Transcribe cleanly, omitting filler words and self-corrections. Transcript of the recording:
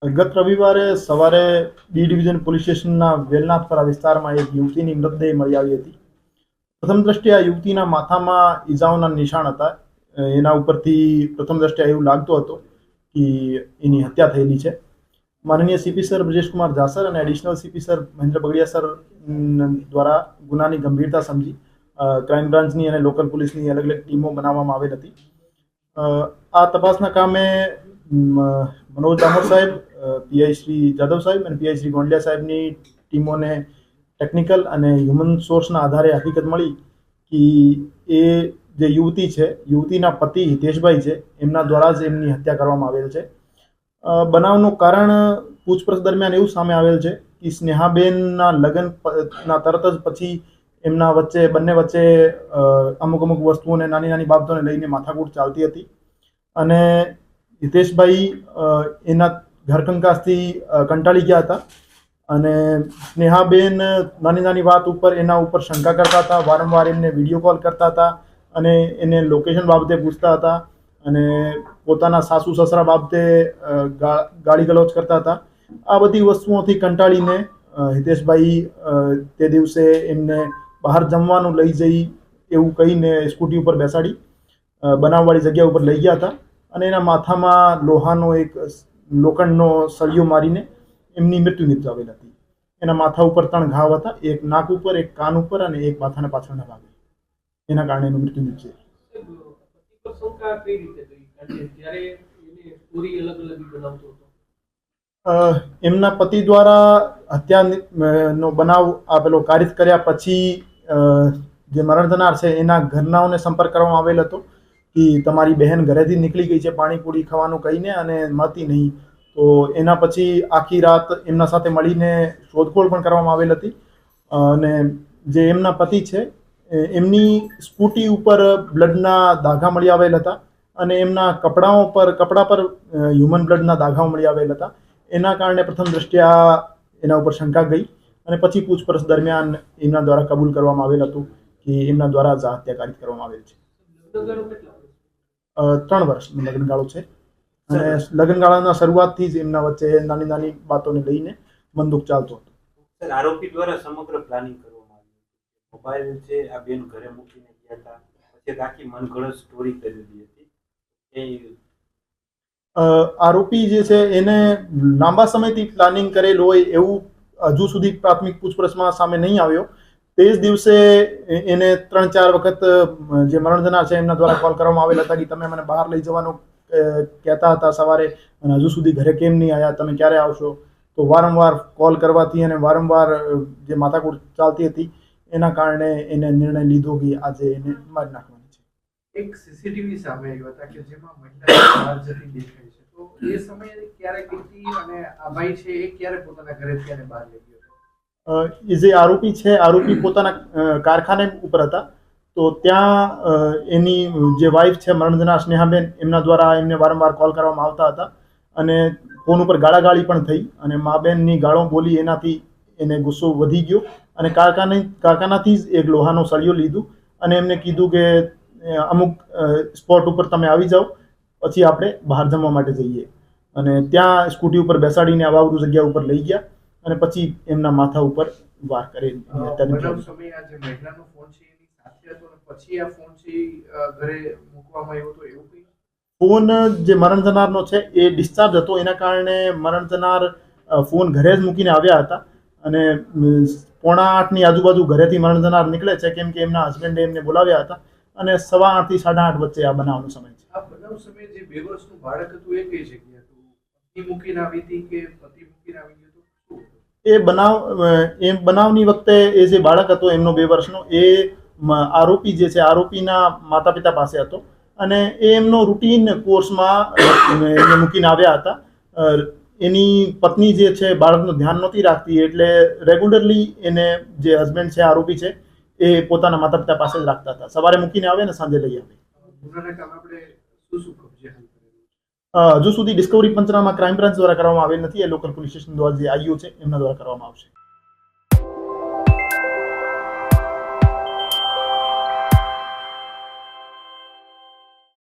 ગત રવિવારે સવારે બી ડિવિઝન પોલીસ સ્ટેશનના વેલનાથપરા વિસ્તારમાં એક યુવતીની મૃતદેહ મળી આવી હતી. પ્રથમ દ્રષ્ટિએ આ યુવતીના માથામાં ઈજાઓના નિશાન હતા. એના ઉપરથી પ્રથમ દ્રષ્ટિએ એવું લાગતું હતું કે એની હત્યા થયેલી છે. માનનીય સીપી સર બ્રજેશકુમાર જાસર અને additional CP sir Mahendra Bagdiya sir દ્વારા ગુનાની ગંભીરતા સમજી ક્રાઇમ બ્રાન્ચની અને લોકલ પોલીસની અલગ અલગ ટીમો બનાવવામાં આવેલ હતી. આ તપાસના કામે મનોજ દામોર સાહેબ, પીઆઈ શ્રી જાદવ સાહેબ અને પીઆઈ શ્રી ગોંડલિયા સાહેબની ટીમોને ટેકનિકલ અને હ્યુમન સોર્સના આધારે હકીકત મળી કે એ જે યુવતી છે, યુવતીના પતિ હિતેશભાઈ છે, એમના દ્વારા જ એમની હત્યા કરવામાં આવેલ છે. બનાવનું કારણ પૂછપરછ દરમિયાન એવું સામે આવેલ છે કે સ્નેહાબેનના લગ્નના તરત જ પછી એમના વચ્ચે બંને વચ્ચે અમુક વસ્તુઓને નાની નાની બાબતોને લઈને માથાકૂટ ચાલતી હતી અને હિતેશભાઈ એના ઘરકંકાસથી કંટાળી ગયા હતા અને સ્નેહાબેન નાની નાની વાત ઉપર એના ઉપર શંકા કરતા હતા. વારંવાર એમને વિડીયો કોલ કરતા હતા અને એને લોકેશન બાબતે પૂછતા હતા અને પોતાના સાસુ સસરા બાબતે ગાળી ગલોચ કરતા હતા. આ બધી વસ્તુઓથી કંટાળીને હિતેશભાઈ તે દિવસે એમને બહાર જમવાનું લઈ જઈ એવું કહીને સ્કૂટી ઉપર બેસાડી બનાવવાળી જગ્યા ઉપર લઈ ગયા હતા અને એના માથામાં લોહાનો એક લોખંડનો સળિયો મારીને એમની મૃત્યુ નિપજાવેલ હતી. એના માથા ઉપર 3 ઘાવ હતા, એક નાક ઉપર, એક કાન ઉપર અને એક માથાના પાછળના ભાગે. એના કારણે એનું મૃત્યુ નિપજે. એમના પતિ દ્વારા હત્યાનો બનાવ આપેલો કારિત કર્યા પછી જે મરણ થનાર છે એના ઘરનાઓને સંપર્ક કરવામાં આવેલ હતો કે તમારી બહેન ઘરેથી નીકળી ગઈ છે પાણીપુરી ખાવાનું કહીને અને મળતી નહીં. તો એના પછી આખી રાત એમના સાથે મળીને શોધખોળ પણ કરવામાં આવેલ હતી અને જે એમના પતિ છે એમની સ્કૂટી ઉપર બ્લડના દાગા મળી આવેલ હતા અને એમના કપડા પર હ્યુમન બ્લડના દાગાઓ મળી આવેલ હતા. એના કારણે પ્રથમ દ્રષ્ટિએ એના ઉપર શંકા ગઈ અને પછી પૂછપરછ દરમિયાન એમના દ્વારા કબૂલ કરવામાં આવેલ હતું કે એમના દ્વારા જ હત્યા કારિત કરવામાં આવેલ છે. 3 વર્ષનો લગ્નગાળો છે અને લગ્નગાળાના શરૂઆતથી જ એમના વચ્ચે નાની નાની બાતોને લઈને મનદુખ ચાલતો હતો. આરોપી દ્વારા સમગ્ર પ્લાનિંગ કરવામાં આવ્યું. મોબાઈલ છે આ બેન ઘરે મૂકીને ગયા હતા, પછી આખી મનગળત સ્ટોરી કરેલી હતી. આરોપી જે છે એને લાંબા સમયથી પ્લાનિંગ કરેલ હોય એવું હજુ સુધી પ્રાથમિક પૂછપરછમાં સામે નહીં આવ્યો. તે જ દિવસે એને 3-4 વખત જે મરણ થનાર છે એમના દ્વારા કોલ કરવામાં આવેલ હતા કે તમે મને બહાર લઈ જવાનું કહેતા હતા સવારે અને હજુ સુધી ઘરે કેમ નહીં આવ્યા, તમે ક્યારે આવશો? તો વારંવાર કોલ કરવાથી અને વારંવાર જે માથાકૂટ ચાલતી હતી એના કારણે એને નિર્ણય લીધો કે આજે એને મારી નાખવાની છે. એક સીસીટીવી સામે આવ્યા હતા કે જેમાં મહિલા બહાર જતી દેખાય છે. તો એ સમયે ક્યારે કીધી અને આ ભાઈ છે એ ક્યારે પોતાના ઘરેથી અને બહાર લઈ ગયો? એ જે આરોપી છે, આરોપી પોતાના કારખાને ઉપર હતા. તો ત્યાં એની જે વાઇફ છે મરણજના સ્નેહાબેન, એમના દ્વારા એમને વારંવાર કોલ કરવામાં આવતા હતા અને ફોન ઉપર ગાળાગાળી પણ થઈ અને મા બેનની ગાળો બોલી એનાથી એને ગુસ્સો વધી ગયો અને કારખાનાથી જ એક લોહાનો સળિયો લીધું અને એમને કીધું કે અમુક સ્પોટ ઉપર તમે આવી જાઓ, પછી આપણે બહાર જમવા માટે જઈએ. અને ત્યાં સ્કૂટી ઉપર બેસાડીને આવાવરૂ જગ્યા ઉપર લઈ ગયા અને પછી એમના માથા ઉપર વાર કરી. ફોન જે મરણ થનારનો છે એ ડિસ્ચાર્જ હતો, એના કારણે મરણ થનાર ફોન ઘરે જ મૂકીને આવ્યા હતા અને 7:45ની આજુબાજુ ઘરેથી મરણ થનાર નીકળે છે કેમ કે એમના હસબન્ડે એમને બોલાવ્યા હતા અને 8:15 થી 8:30 વચ્ચે આ બનાવનો સમય છે. આ બનાવ સમયે જે 2 વર્ષનું બાળક હતું એ કઈ જગ્યાએ હતું? પત્ની મૂકીને આવી હતી કે પતિ મૂકીને આવી ગયો હતો? એ બનાવની વખતે એ જે બાળક હતો એમનો 2 વર્ષનો, એ આરોપી જે છે આરોપીના માતા પિતા પાસે હતો અને એ એમનો રૂટીન કોર્સમાં એમને મૂકીને આવ્યા હતા. એની પત્ની જે છે બાળકનું ધ્યાન નહોતી રાખતી એટલે રેગ્યુલરલી એને જે હસબન્ડ છે આરોપી છે એ પોતાના માતા પિતા પાસે જ રાખતા હતા. સવારે મૂકીને આવે ને સાંજે લઈ આવે. હજુ સુધી ડિસ્કવરી પંચનામા ક્રાઇમ બ્રાન્ચ દ્વારા કરવામાં આવેલ નથી. એ લોકલ પોલીસ સ્ટેશન દ્વારા જે આઈઓ છે એમના દ્વારા કરવામાં આવશે.